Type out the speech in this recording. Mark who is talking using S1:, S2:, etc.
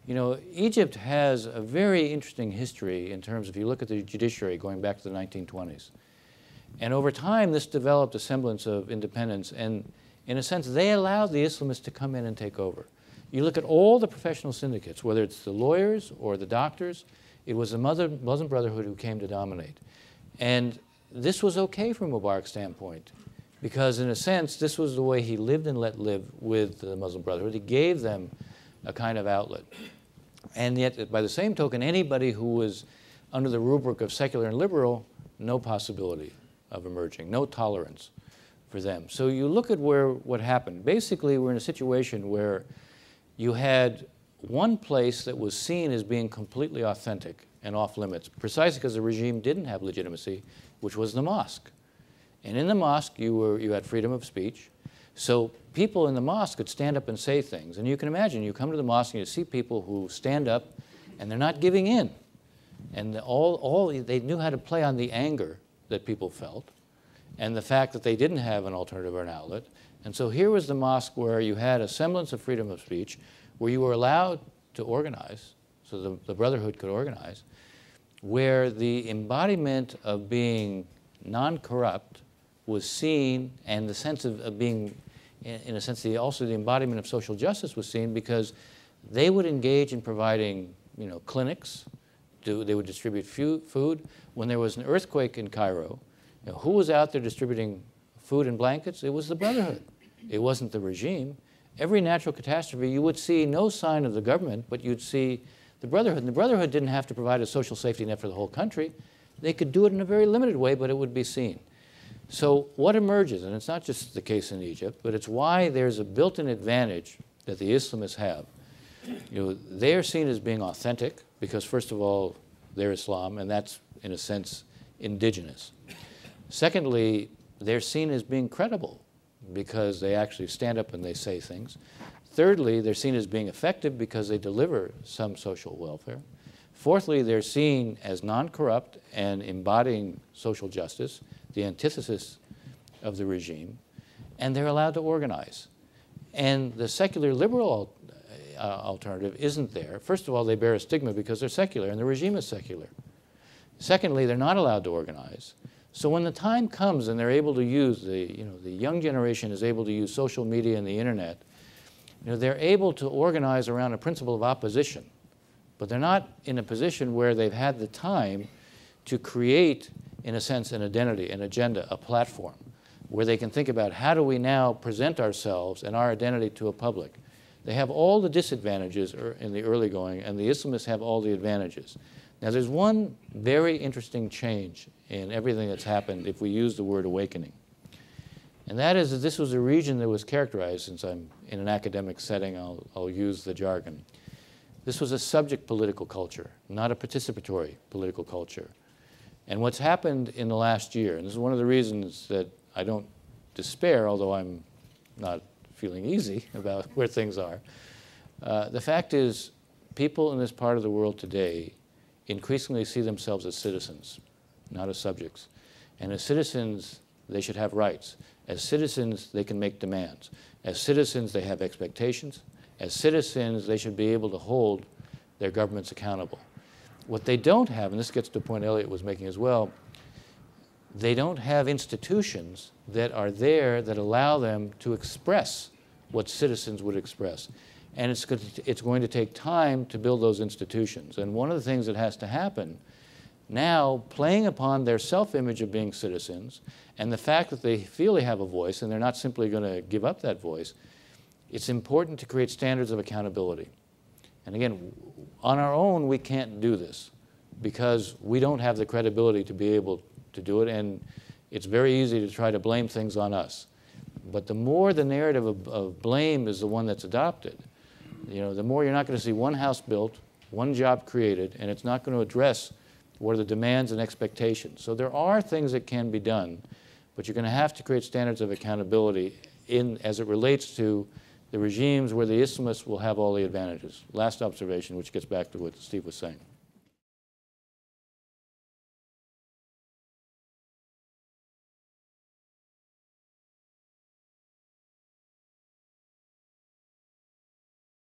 S1: You know, Egypt has a very interesting history in terms, if you look at the judiciary going back to the 1920s. And over time, this developed a semblance of independence. And in a sense, they allowed the Islamists to come in and take over. You look at all the professional syndicates, whether it's the lawyers or the doctors, it was the Muslim Brotherhood who came to dominate. And this was okay from Mubarak's standpoint, because in a sense, this was the way he lived and let live with the Muslim Brotherhood. He gave them a kind of outlet. And yet, by the same token, anybody who was under the rubric of secular and liberal, no possibility of emerging, no tolerance for them. So you look at what happened. Basically, we're in a situation where you had one place that was seen as being completely authentic and off limits, precisely because the regime didn't have legitimacy, which was the mosque. And in the mosque, you had freedom of speech. So people in the mosque could stand up and say things. And you can imagine, you come to the mosque and you see people who stand up and they're not giving in. And they knew how to play on the anger that people felt and the fact that they didn't have an alternative or an outlet. And so here was the mosque where you had a semblance of freedom of speech, where you were allowed to organize, so the Brotherhood could organize, where the embodiment of being non-corrupt was seen, and the sense of being, in a sense, also the embodiment of social justice was seen, because they would engage in providing, you know, clinics. They would distribute food. When there was an earthquake in Cairo, you know, who was out there distributing food and blankets? It was the Brotherhood. It wasn't the regime. Every natural catastrophe, you would see no sign of the government, but you'd see the Brotherhood. And the Brotherhood didn't have to provide a social safety net for the whole country. They could do it in a very limited way, but it would be seen. So what emerges, and it's not just the case in Egypt, but it's why there's a built-in advantage that the Islamists have. You know, they are seen as being authentic because, first of all, they're Islam, and that's, in a sense, indigenous. Secondly, they're seen as being credible because they actually stand up and they say things. Thirdly, they're seen as being effective because they deliver some social welfare. Fourthly, they're seen as non-corrupt and embodying social justice, the antithesis of the regime, and they're allowed to organize. And the secular liberal alternative isn't there. First of all, they bear a stigma because they're secular, and the regime is secular. Secondly, they're not allowed to organize. So when the time comes and they're able to use, the young generation is able to use social media and the internet, you know, they're able to organize around a principle of opposition. But they're not in a position where they've had the time to create, in a sense, an identity, an agenda, a platform, where they can think about how do we now present ourselves and our identity to a public. They have all the disadvantages in the early going, and the Islamists have all the advantages. Now, there's one very interesting change in everything that's happened if we use the word awakening. And that is that this was a region that was characterized, since I'm in an academic setting, I'll use the jargon. This was a subject political culture, not a participatory political culture. And what's happened in the last year, and this is one of the reasons that I don't despair, although I'm not feeling easy about where things are, the fact is people in this part of the world today increasingly see themselves as citizens, not as subjects. And as citizens, they should have rights. As citizens, they can make demands. As citizens, they have expectations. As citizens, they should be able to hold their governments accountable. What they don't have, and this gets to a point Elliot was making as well, they don't have institutions that are there that allow them to express what citizens would express. And it's going to take time to build those institutions. And one of the things that has to happen now, playing upon their self-image of being citizens and the fact that they feel they have a voice and they're not simply going to give up that voice, it's important to create standards of accountability. And again, on our own, we can't do this because we don't have the credibility to be able to do it, and it's very easy to try to blame things on us. But the more the narrative of blame is the one that's adopted, you know, the more you're not going to see one house built, one job created, and it's not going to address what are the demands and expectations. So there are things that can be done, but you're going to have to create standards of accountability as it relates to the regimes where the Islamists will have all the advantages. Last observation, which gets back to what Steve was saying.